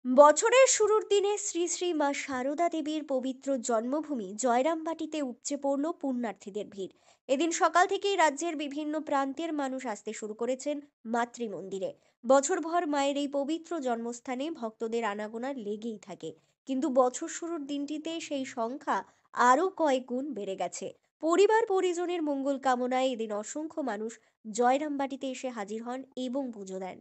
বছরের শুরুর দিনে শ্রী শ্রী মা শারদা দেবীর পবিত্র জন্মভূমি জয়রামবাটিতে উপচে পড়ল পুণ্যার্থীদের ভিড়। এদিন সকাল থেকেই রাজ্যের বিভিন্ন প্রান্তের মানুষ আসতে শুরু করেছেন মাতৃমন্দিরে। বছরভর মায়ের এই পবিত্র জন্মস্থানে ভক্তদের আনাগোনা লেগেই থাকে, কিন্তু বছর শুরুর দিনটিতে সেই সংখ্যা আরও কয়েক গুণ বেড়ে গেছে। পরিবার পরিজনের মঙ্গল কামনায় এদিন অসংখ্য মানুষ জয়রামবাটিতে এসে হাজির হন এবং পুজো দেন।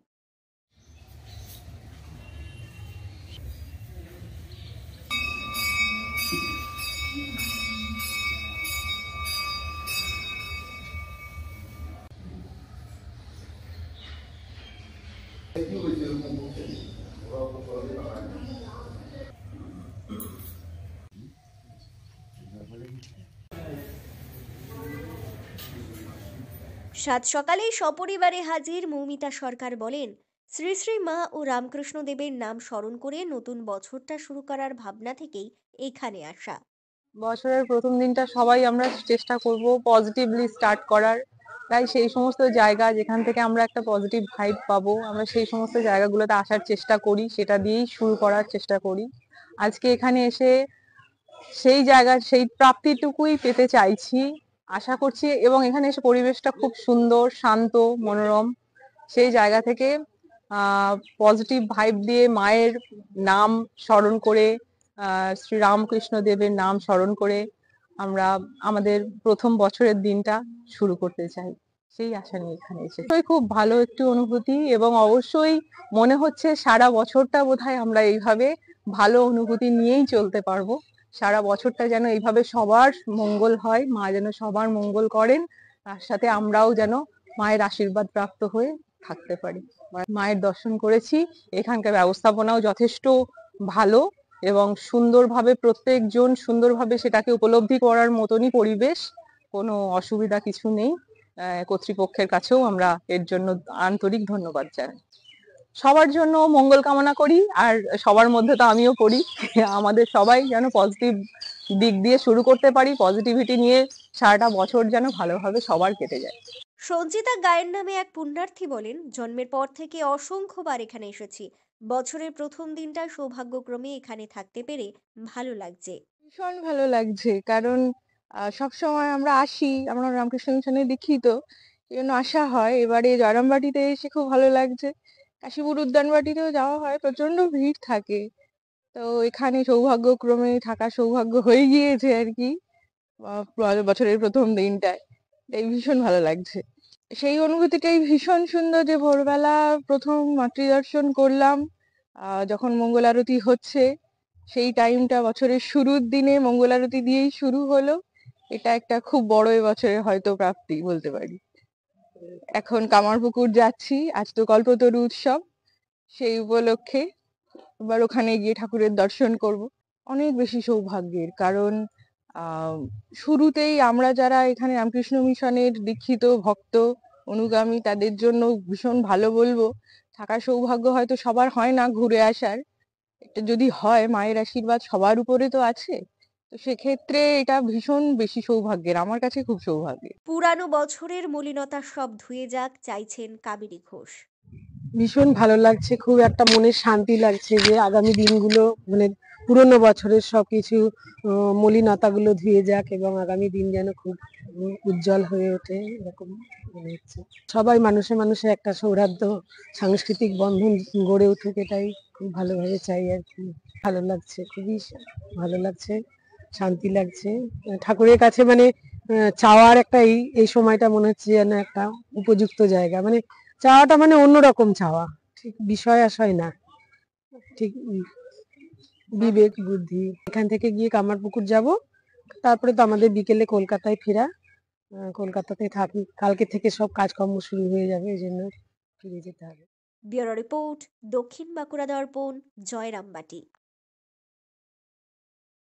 সাত সকালেই সপরিবারে হাজির মৌমিতা সরকার বলেন, শ্রী শ্রী মা ও রামকৃষ্ণ দেবের নাম স্মরণ করে নতুন বছরটা শুরু করার ভাবনা থেকেই এখানে আসা। বছরের প্রথম দিনটা সবাই আমরা চেষ্টা করব পজিটিভলি স্টার্ট করার। তাই সেই সমস্ত জায়গা যেখান থেকে আমরা একটা পজিটিভ ভাইব পাবো, আমরা সেই সমস্ত জায়গাগুলোতে আসার চেষ্টা করি, সেটা দিয়েই শুরু করার চেষ্টা করি। আজকে এখানে এসে সেই জায়গার সেই প্রাপ্তিটুকুই পেতে চাইছি, আশা করছি। এবং এখানে এসে পরিবেশটা খুব সুন্দর, শান্ত, মনোরম। সেই জায়গা থেকে পজিটিভ ভাইব দিয়ে মায়ের নাম স্মরণ করে, শ্রী রামকৃষ্ণ দেবের নাম স্মরণ করে আমরা আমাদের প্রথম বছরের দিনটা শুরু করতে চাই। সেই আশা নিয়ে এখানে এসেছি। খুব ভালো একটি অনুভূতি, এবং অবশ্যই মনে হচ্ছে সারা বছরটা বোধহয় আমরা এইভাবে ভালো অনুভূতি নিয়েই চলতে পারবো। সারা বছরটা যেন এইভাবে সবার মঙ্গল হয়, মা যেন সবার মঙ্গল করেন, তার সাথে আমরাও যেন মায়ের আশীর্বাদ প্রাপ্ত হয়ে থাকতে পারি। মায়ের দর্শন করেছি, এখানকার ব্যবস্থাপনাও যথেষ্ট ভালো এবং সুন্দরভাবে প্রত্যেকজন সুন্দরভাবে সেটাকে উপলব্ধি করার মতনই পরিবেশ, কোনো অসুবিধা কিছু নেই। কর্তৃপক্ষের কাছেও আমরা এর জন্য আন্তরিক ধন্যবাদ জানাই। সবার জন্য মঙ্গল কামনা করি, আর সবার মধ্যে তো আমিও করি। আমাদের সবাই যেন পজিটিভ দিক দিয়ে শুরু করতে পারি, পজিটিভিটি নিয়ে সারাটা বছর যেন ভালোভাবে সবার কেটে যায়। সঞ্চিতা গায়ের নামে এক পুণ্যার্থী বলেন, জন্মের পর থেকে অসংখ্যবার এখানে এসেছি। বছরের প্রথম দিনটা সৌভাগ্যক্রমে এখানে থাকতে পেরে ভালো লাগছে। ভীষণ ভালো লাগছে, কারণ সব সময় আমরা আসি, আমরা রামকৃষ্ণ মিশনে দীক্ষিত, এই জন্য আসা হয়। এবারে জয়রামবাটিতে এসে খুব ভালো লাগছে। কাশীপুর উদ্যানবাটিতেও যাওয়া হয়, প্রচন্ড ভিড় থাকে। তো এখানে সৌভাগ্যক্রমে থাকার সৌভাগ্য হয়ে গিয়েছে আর কি, বছরের প্রথম দিনটায়। তাই ভীষণ ভালো লাগছে। সেই অনুভূতিটাই ভীষণ সুন্দর যে ভোরবেলা প্রথম মাতৃদর্শন করলাম, যখন মঙ্গল আরতি হচ্ছে, সেই টাইমটা বছরের শুরুর দিনে মঙ্গল আরতি দিয়েই শুরু হলো। এটা একটা খুব বড় এবছরের হয়তো প্রাপ্তি বলতে পারি। এখন কামারপুকুর যাচ্ছি, আজ তো কল্পতরু উৎসব, সেই উপলক্ষে এবার ওখানে গিয়ে ঠাকুরের দর্শন করব। অনেক বেশি সৌভাগ্যের, কারণ শুরুতেই আমরা যারা এখানে রামকৃষ্ণ মিশনের দীক্ষিত ভক্ত অনুগামী, তাদের জন্য ভীষণ ভালো বলবো। থাকার সৌভাগ্য হয়তো সবার হয় না ঘুরে আসার, এটা যদি হয় মায়ের আশীর্বাদ সবার উপরে তো আছে। তো সেক্ষেত্রে এটা ভীষণ বেশি সৌভাগ্যের, আমার কাছে খুব সৌভাগ্যের। পুরানো বছরের মলিনতা সব ধুয়ে যাক চাইছেন কাবেরী ঘোষ। ভীষণ ভালো লাগছে, খুব একটা মনে শান্তি লাগছে যে আগামী দিনগুলো মানে পুরনো বছরের সবকিছু মলিনতাগুলো ধুয়ে যাক, এবং আগামী দিন যেন খুব উজ্জ্বল হয়ে ওঠে, এরকম মনে হচ্ছে। সবাই মানুষে মানুষে একটা সৌহার্দ্য সাংস্কৃতিক বন্ধন গড়ে উঠুক, এটাই খুব ভালোভাবে চাই আর কি। ভালো লাগছে, খুবই ভালো লাগছে, শান্তি লাগছে। ঠাকুরের কাছে মানে চাওয়ার একটা এই সময়টা মনে হচ্ছে যেন একটা উপযুক্ত জায়গা, মানে চাওয়াটা মানে অন্যরকম চাওয়া, ঠিক বিষয় আশয় না, ঠিক বিবেক বুদ্ধি। এখান থেকে গিয়ে কামারপুকুর যাব, তারপরে তো আমাদের বিকেলে কলকাতায় ফেরা। কলকাতাতে থাকি, কালকে থেকে সব কাজকর্ম শুরু হয়ে যাবে, এই জন্য ফিরে যেতে হবে। ব্যুরো রিপোর্ট, দক্ষিণ বাঁকুড়া দর্পণ, জয়রামবাটি।